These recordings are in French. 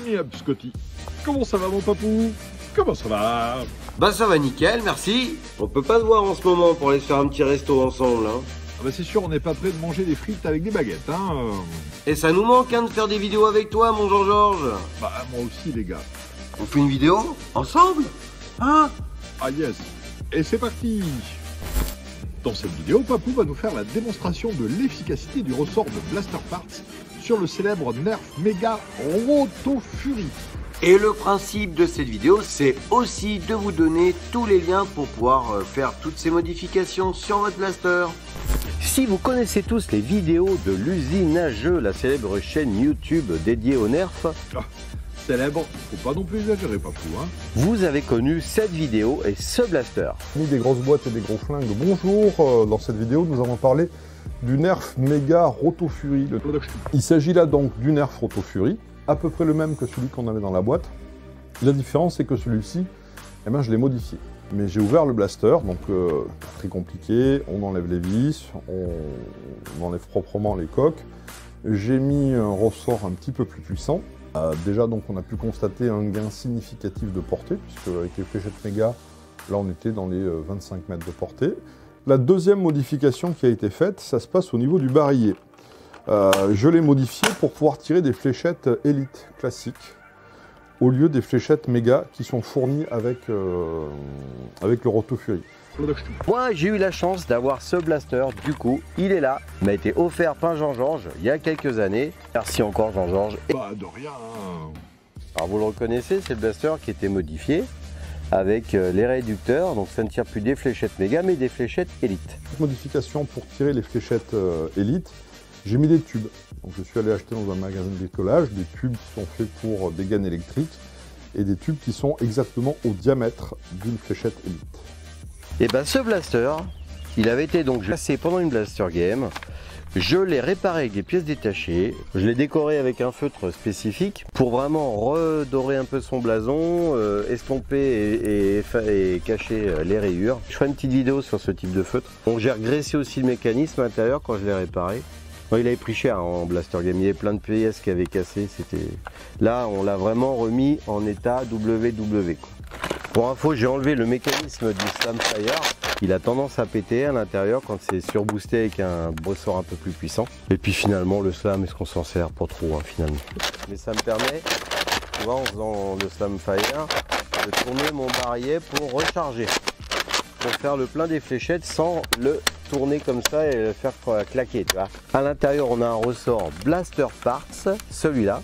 Incroyable, Scotty. Comment ça va, mon papou? Comment ça va? Bah ça va nickel, merci. On peut pas se voir en ce moment pour aller se faire un petit resto ensemble, hein. Ah bah c'est sûr, on n'est pas prêt de manger des frites avec des baguettes, hein. Et ça nous manque, hein, de faire des vidéos avec toi, mon Jean-Georges. Bah moi aussi, les gars. On fait une vidéo ensemble, hein? Ah yes. Et c'est parti. Dans cette vidéo, Papou va nous faire la démonstration de l'efficacité du ressort de Blaster Parts sur le célèbre Nerf Mega Roto Fury. Et le principe de cette vidéo, c'est aussi de vous donner tous les liens pour pouvoir faire toutes ces modifications sur votre blaster. Si vous connaissez tous les vidéos de l'usine à jeux, la célèbre chaîne YouTube dédiée au Nerf, Célèbre, faut pas non plus exagérer, Papou, hein. vous avez connu cette vidéo et ce blaster. Mis des grosses boîtes et des gros flingues, bonjour. Dans cette vidéo, nous allons parler du Nerf Mega Roto Fury. Il s'agit là donc du Nerf Roto Fury, à peu près le même que celui qu'on avait dans la boîte. La différence, c'est que celui-ci, eh ben, je l'ai modifié. Mais j'ai ouvert le blaster, donc très compliqué. On enlève les vis, on enlève proprement les coques. J'ai mis un ressort un petit peu plus puissant. Déjà, donc, on a pu constater un gain significatif de portée, puisque avec les fléchettes méga, là, on était dans les 25 mètres de portée. La deuxième modification qui a été faite, ça se passe au niveau du barillet. Je l'ai modifié pour pouvoir tirer des fléchettes Elite classiques, au lieu des fléchettes méga qui sont fournies avec le Roto Fury. Moi, j'ai eu la chance d'avoir ce blaster, du coup, il est là. Il m'a été offert par Jean-Georges il y a quelques années. Merci encore Jean-Georges. Bah de rien, hein. Alors vous le reconnaissez, c'est le blaster qui était modifié avec les réducteurs. Donc ça ne tire plus des fléchettes méga, mais des fléchettes Elite. Modification pour tirer les fléchettes Elite, j'ai mis des tubes. Donc je suis allé acheter dans un magasin de bricolage des tubes qui sont faits pour des gaines électriques et des tubes qui sont exactement au diamètre d'une fléchette Elite. Et ben ce blaster, il avait été donc cassé pendant une blaster game. Je l'ai réparé avec des pièces détachées. Je l'ai décoré avec un feutre spécifique pour vraiment redorer un peu son blason, estomper et cacher les rayures. Je ferai une petite vidéo sur ce type de feutre. Donc j'ai regraissé aussi le mécanisme à l'intérieur quand je l'ai réparé. Bon, il avait pris cher en blaster game, il y avait plein de pièces qui avaient cassé. Là, on l'a vraiment remis en état WW, quoi. Pour info, j'ai enlevé le mécanisme du Slamfire. Il a tendance à péter à l'intérieur quand c'est surboosté avec un ressort un peu plus puissant. Et puis finalement, le slam, est-ce qu'on s'en sert? Pas trop, hein, finalement. Mais ça me permet, tu vois, en faisant le Slamfire, de tourner mon barillet pour recharger. Pour faire le plein des fléchettes sans le tourner comme ça et le faire claquer, tu vois. À l'intérieur, on a un ressort Blaster Parts, celui-là.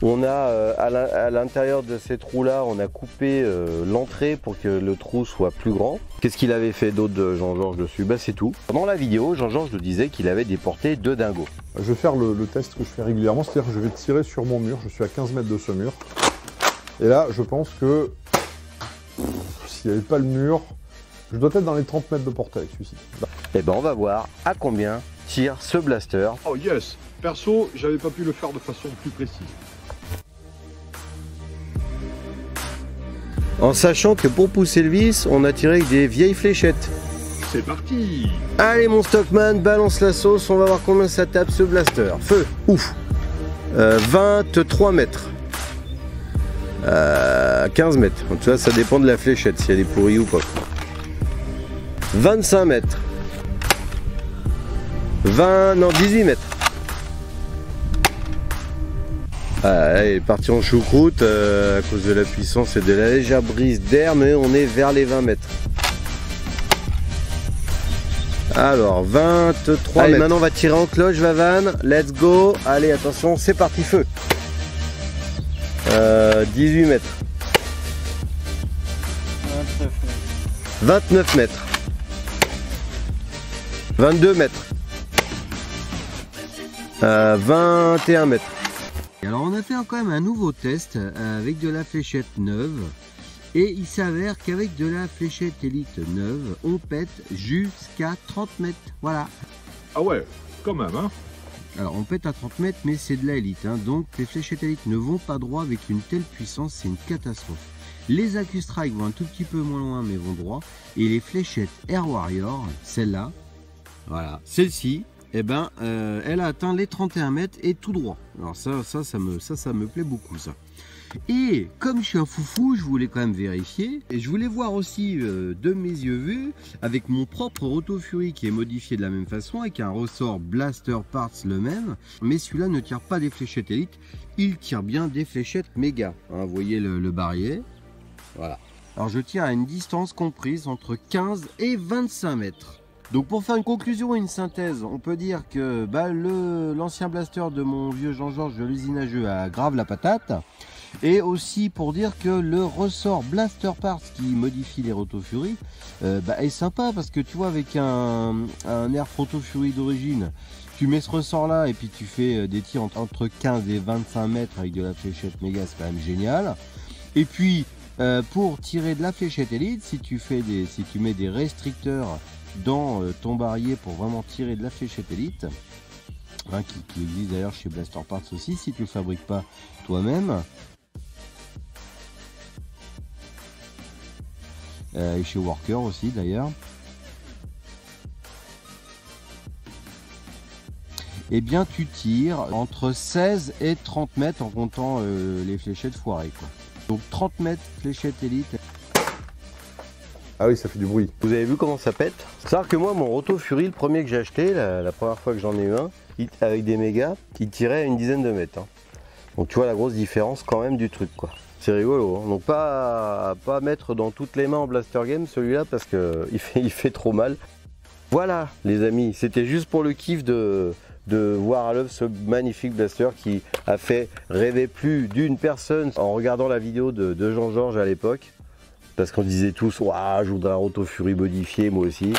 On a à l'intérieur de ces trous là, on a coupé l'entrée pour que le trou soit plus grand. Qu'est-ce qu'il avait fait d'autre de Jean-Georges dessus? Bah c'est tout. Dans la vidéo, Jean-Georges nous disait qu'il avait des portées de dingo. Je vais faire le test que je fais régulièrement, c'est-à-dire que je vais tirer sur mon mur, je suis à 15 mètres de ce mur. Et là, je pense que s'il n'y avait pas le mur, je dois être dans les 30 mètres de portée avec celui-ci. Et ben on va voir à combien tire ce blaster. Oh yes. Perso, j'avais pas pu le faire de façon plus précise. En sachant que pour pousser le vis, on a tiré avec des vieilles fléchettes. C'est parti. Allez mon Stockman, balance la sauce, on va voir combien ça tape ce blaster. Feu, ouf. 23 mètres. 15 mètres. Tu vois, ça dépend de la fléchette, si elle est pourrie ou pas. 25 mètres. 18 mètres. Elle est partie en choucroute à cause de la puissance et de la légère brise d'air, mais on est vers les 20 mètres. Alors 23 Allez, mètres. Maintenant on va tirer en cloche, Vavan. Let's go. Allez, attention, c'est parti, feu. 18 mètres. 29 mètres. 22 mètres. 21 mètres. Alors on a fait quand même un nouveau test avec de la fléchette neuve et il s'avère qu'avec de la fléchette Elite neuve on pète jusqu'à 30 mètres, voilà. Ah ouais, quand même, hein. Alors on pète à 30 mètres mais c'est de la Elite, hein, donc les fléchettes Elite ne vont pas droit avec une telle puissance, c'est une catastrophe. Les AccuStrike vont un tout petit peu moins loin mais vont droit, et les fléchettes Air Warrior, celle-là, voilà, celle-ci, eh ben, elle a atteint les 31 mètres et tout droit. Alors ça me plaît beaucoup ça. Et comme je suis un foufou, je voulais quand même vérifier. Et je voulais voir aussi de mes yeux vus, avec mon propre Roto Fury qui est modifié de la même façon, avec un ressort Blaster Parts le même. Mais celui-là ne tire pas des fléchettes Elite, il tire bien des fléchettes méga. Hein, vous voyez le barillet. Voilà. Alors je tire à une distance comprise entre 15 et 25 mètres. Donc pour faire une conclusion et une synthèse, on peut dire que l'ancien blaster de mon vieux Jean-Georges de l'usinageux a grave la patate. Et aussi pour dire que le ressort Blaster Parts qui modifie les Roto Fury est sympa, parce que tu vois, avec un Nerf Roto Fury d'origine, tu mets ce ressort là et puis tu fais des tirs entre 15 et 25 mètres avec de la fléchette méga, c'est quand même génial. Et puis pour tirer de la fléchette Elite, si tu mets des restricteurs dans ton barillet pour vraiment tirer de la fléchette Elite, hein, qui existe d'ailleurs chez Blaster Parts aussi, si tu le fabriques pas toi-même, et chez Worker aussi d'ailleurs, et bien tu tires entre 16 et 30 mètres en comptant les fléchettes foirées, quoi. Donc 30 mètres fléchette Elite. Ah oui, ça fait du bruit. Vous avez vu comment ça pète? C'est-à-dire que moi, mon Roto Fury, le premier que j'ai acheté, la première fois que j'en ai eu un, avec des mégas, il tirait à une dizaine de mètres. Hein. Donc tu vois la grosse différence quand même du truc, quoi. C'est rigolo, hein. Donc pas mettre dans toutes les mains en Blaster Game celui-là, parce que il fait trop mal. Voilà les amis, c'était juste pour le kiff de voir à l'œuvre ce magnifique blaster qui a fait rêver plus d'une personne en regardant la vidéo de Jean-Georges à l'époque. Parce qu'on disait tous, waouh, je voudrais un Roto Fury modifié, moi aussi.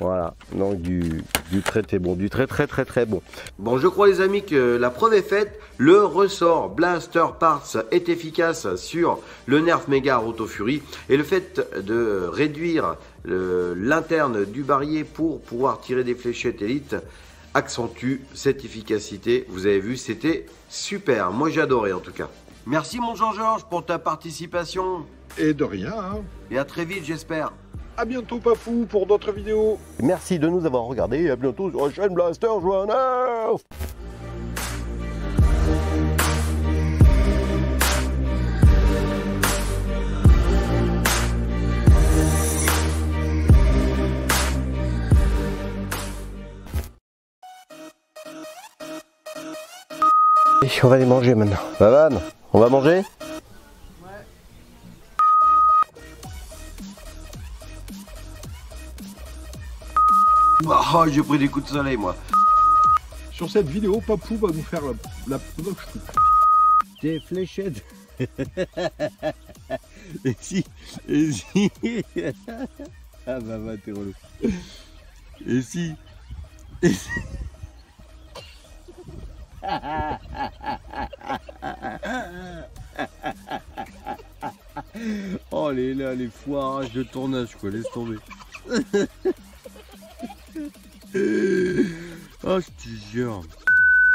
Voilà, donc du très bon, du très bon. Bon, je crois les amis que la preuve est faite. Le ressort Blaster Parts est efficace sur le Nerf Mega Roto Fury. Et le fait de réduire l'interne du barillet pour pouvoir tirer des fléchettes Elite accentue cette efficacité. Vous avez vu, c'était super. Moi j'ai adoré en tout cas. Merci mon Jean-Georges pour ta participation. Et de rien, hein. Et à très vite, j'espère. À bientôt, Papou, pour d'autres vidéos. Merci de nous avoir regardés et à bientôt sur la chaîne Blaster Joue Nerf. Et on va aller manger maintenant. Bavan, on va manger? Oh, j'ai pris des coups de soleil, moi. Sur cette vidéo, Papou va nous faire la Des fléchettes. Et si. Ah bah va, t'es relou. Et si. Oh les foirages de tournage, quoi, laisse tomber. Oh, je te jure.